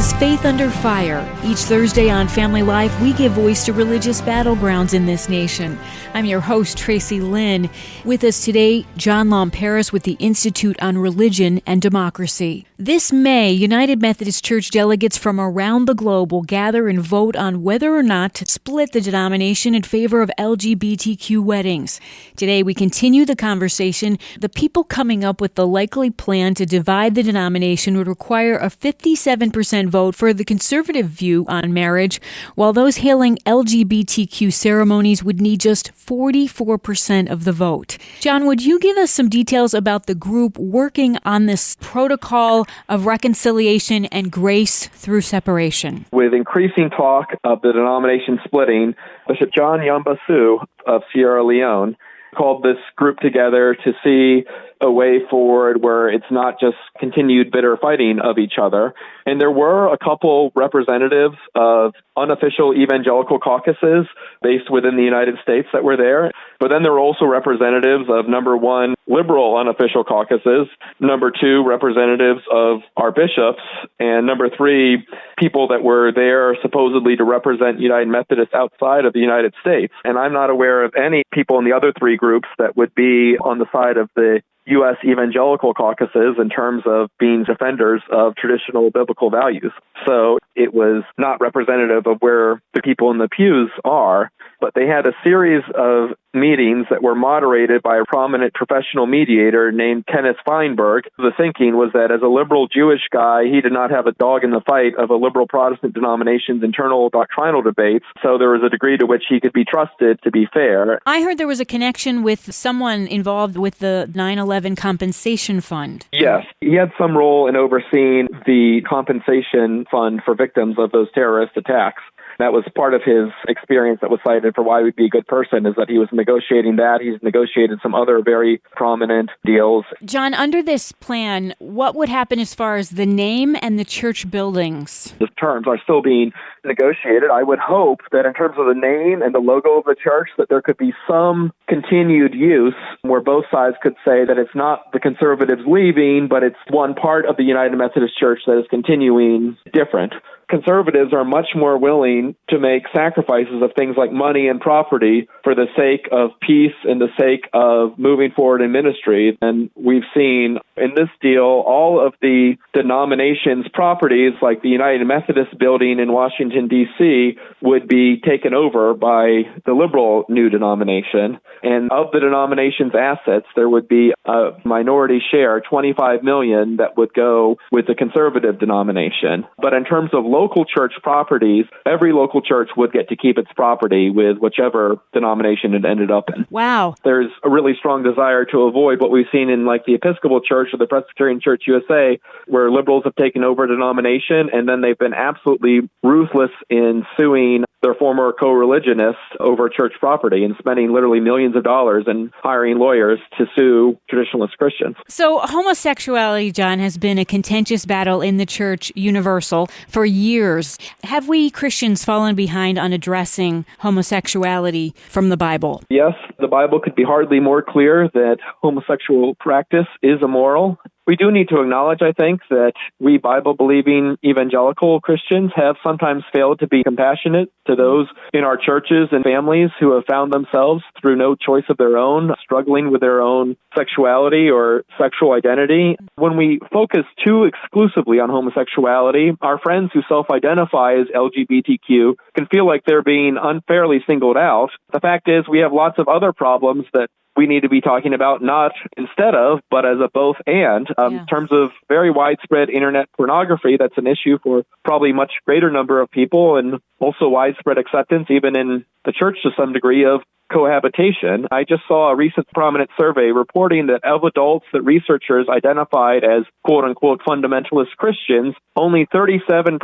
is Faith Under Fire. Each Thursday on Family Life, we give voice to religious battlegrounds in this nation. I'm your host, Tracy Lynn. With us today, John Lomperis with the Institute on Religion and Democracy. This May, United Methodist Church delegates from around the globe will gather and vote on whether or not to split the denomination in favor of LGBTQ weddings. Today, we continue the conversation. The people coming up with the likely plan to divide the denomination would require a 57% vote for the conservative view on marriage, while those hailing LGBTQ ceremonies would need just 44% of the vote. John, would you give us some details about the group working on this protocol of reconciliation and grace through separation? With increasing talk of the denomination splitting, Bishop John Lomperis of Sierra Leone called this group together to see a way forward where it's not just continued bitter fighting of each other. And there were a couple representatives of unofficial evangelical caucuses based within the United States that were there. But then there were also representatives of, number one, liberal unofficial caucuses, number two, representatives of our bishops, and number three, people that were there supposedly to represent United Methodists outside of the United States. And I'm not aware of any people in the other three groups that would be on the side of the U.S. evangelical caucuses in terms of being defenders of traditional biblical values. So it was not representative of where the people in the pews are, but they had a series of meetings that were moderated by a prominent professional mediator named Kenneth Feinberg. The thinking was that as a liberal Jewish guy, he did not have a dog in the fight of a liberal Protestant denomination's internal doctrinal debates, so there was a degree to which he could be trusted to be fair. I heard there was a connection with someone involved with the 9/11 compensation fund. Yes, he had some role in overseeing the compensation fund for victims of those terrorist attacks. That was part of his experience that was cited for why he would be a good person, is that he was negotiating that. He's negotiated some other very prominent deals. John, under this plan, what would happen as far as the name and the church buildings? The terms are still being negotiated. I would hope that in terms of the name and the logo of the church, that there could be some continued use where both sides could say that it's not the conservatives leaving, but it's one part of the United Methodist Church that is continuing different. Conservatives are much more willing to make sacrifices of things like money and property for the sake of peace and the sake of moving forward in ministry. And we've seen in this deal, all of the denomination's properties, like the United Methodist building in Washington, D.C., would be taken over by the liberal new denomination. And of the denomination's assets, there would be a minority share, $25 million, that would go with the conservative denomination. But in terms of local church properties, every local church would get to keep its property with whichever denomination it ended up in. Wow. There's a really strong desire to avoid what we've seen in like the Episcopal Church or the Presbyterian Church USA, where liberals have taken over a denomination and then they've been absolutely ruthless in suing their former co-religionists over church property and spending literally millions of dollars and hiring lawyers to sue traditionalist Christians. So homosexuality, John, has been a contentious battle in the church universal for years. Have we Christians fallen behind on addressing homosexuality from the Bible? Yes, the Bible could be hardly more clear that homosexual practice is immoral. We do need to acknowledge, I think, that we Bible-believing evangelical Christians have sometimes failed to be compassionate to those in our churches and families who have found themselves, through no choice of their own, struggling with their own sexuality or sexual identity. When we focus too exclusively on homosexuality, our friends who self-identify as LGBTQ can feel like they're being unfairly singled out. The fact is, we have lots of other problems that we need to be talking about, not instead of, but as a both and. In terms of very widespread internet pornography, that's an issue for probably a much greater number of people, and also widespread acceptance, even in the church to some degree, of cohabitation. I just saw a recent prominent survey reporting that of adults that researchers identified as quote-unquote fundamentalist Christians, only 37%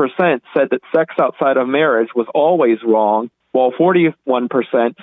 said that sex outside of marriage was always wrong, while 41%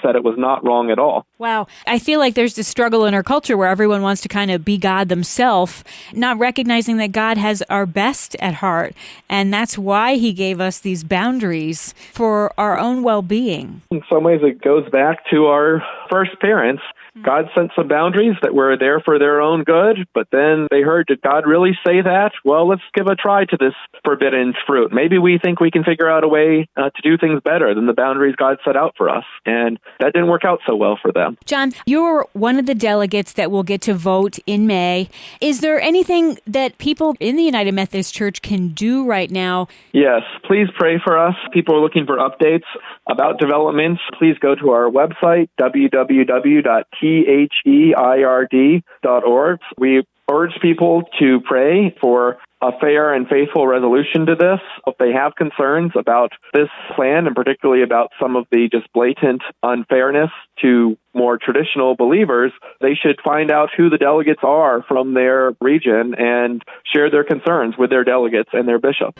said it was not wrong at all. Wow. I feel like there's this struggle in our culture where everyone wants to kind of be God themselves, not recognizing that God has our best at heart. And that's why he gave us these boundaries for our own well-being. In some ways, it goes back to our first parents, God sent some boundaries that were there for their own good, but then they heard, did God really say that? Well, let's give a try to this forbidden fruit. Maybe we think we can figure out a way to do things better than the boundaries God set out for us. And that didn't work out so well for them. John, you're one of the delegates that will get to vote in May. Is there anything that people in the United Methodist Church can do right now? Yes, please pray for us. People are looking for updates about developments. Please go to our website, www.theird.org. We urge people to pray for a fair and faithful resolution to this. If they have concerns about this plan, and particularly about some of the just blatant unfairness to more traditional believers, they should find out who the delegates are from their region and share their concerns with their delegates and their bishop.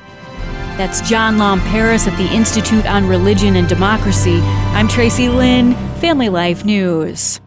That's John Lomperis at the Institute on Religion and Democracy. I'm Tracy Lynn, Family Life News.